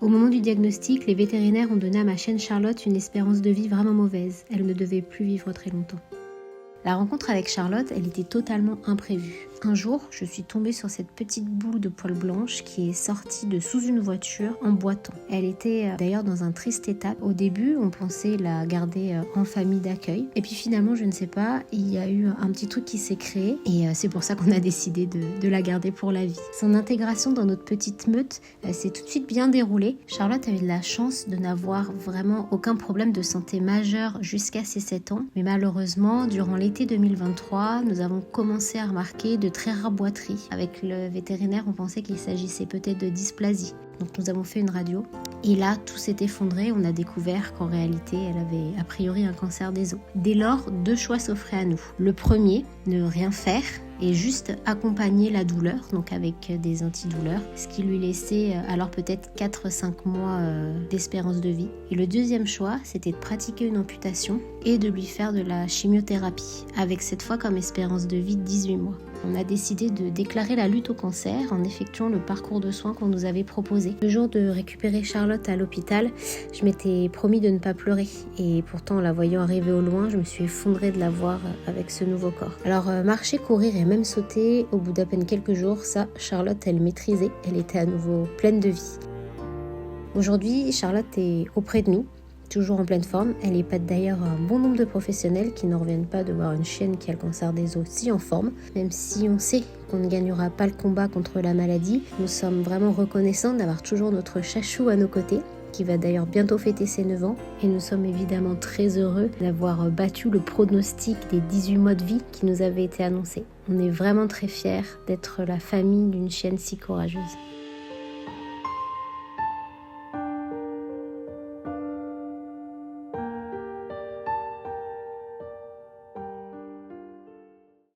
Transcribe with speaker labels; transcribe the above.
Speaker 1: Au moment du diagnostic, les vétérinaires ont donné à ma chienne Charlotte une espérance de vie vraiment mauvaise. Elle ne devait plus vivre très longtemps. La rencontre avec Charlotte, elle était totalement imprévue. Un jour, je suis tombée sur cette petite boule de poils blanche qui est sortie de sous une voiture en boitant. Elle était d'ailleurs dans un triste état. Au début, on pensait la garder en famille d'accueil. Et puis finalement, je ne sais pas, il y a eu un petit truc qui s'est créé et c'est pour ça qu'on a décidé de la garder pour la vie. Son intégration dans notre petite meute s'est tout de suite bien déroulée. Charlotte a eu de la chance de n'avoir vraiment aucun problème de santé majeur jusqu'à ses 7 ans. Mais malheureusement, durant l'été 2023, nous avons commencé à remarquer de très rares boiteries. Avec le vétérinaire, on pensait qu'il s'agissait peut-être de dysplasie. Donc nous avons fait une radio et là tout s'est effondré. On a découvert qu'en réalité elle avait a priori un cancer des os. Dès lors, 2 choix s'offraient à nous. Le premier, ne rien faire et juste accompagner la douleur, donc avec des antidouleurs, ce qui lui laissait alors peut-être 4-5 mois d'espérance de vie. Et le deuxième choix, c'était de pratiquer une amputation et de lui faire de la chimiothérapie, avec cette fois comme espérance de vie 18 mois. On a décidé de déclarer la lutte au cancer en effectuant le parcours de soins qu'on nous avait proposé. Le jour de récupérer Charlotte à l'hôpital, je m'étais promis de ne pas pleurer. Et pourtant, en la voyant arriver au loin, je me suis effondrée de la voir avec ce nouveau corps. Alors, marcher, courir et même sauter, au bout d'à peine quelques jours, ça, Charlotte, elle maîtrisait. Elle était à nouveau pleine de vie. Aujourd'hui, Charlotte est auprès de nous. Toujours en pleine forme, elle épate d'ailleurs un bon nombre de professionnels qui n'en reviennent pas de voir une chienne qui a le cancer des os si en forme. Même si on sait qu'on ne gagnera pas le combat contre la maladie, nous sommes vraiment reconnaissants d'avoir toujours notre chachou à nos côtés, qui va d'ailleurs bientôt fêter ses 9 ans. Et nous sommes évidemment très heureux d'avoir battu le pronostic des 18 mois de vie qui nous avait été annoncé. On est vraiment très fiers d'être la famille d'une chienne si courageuse.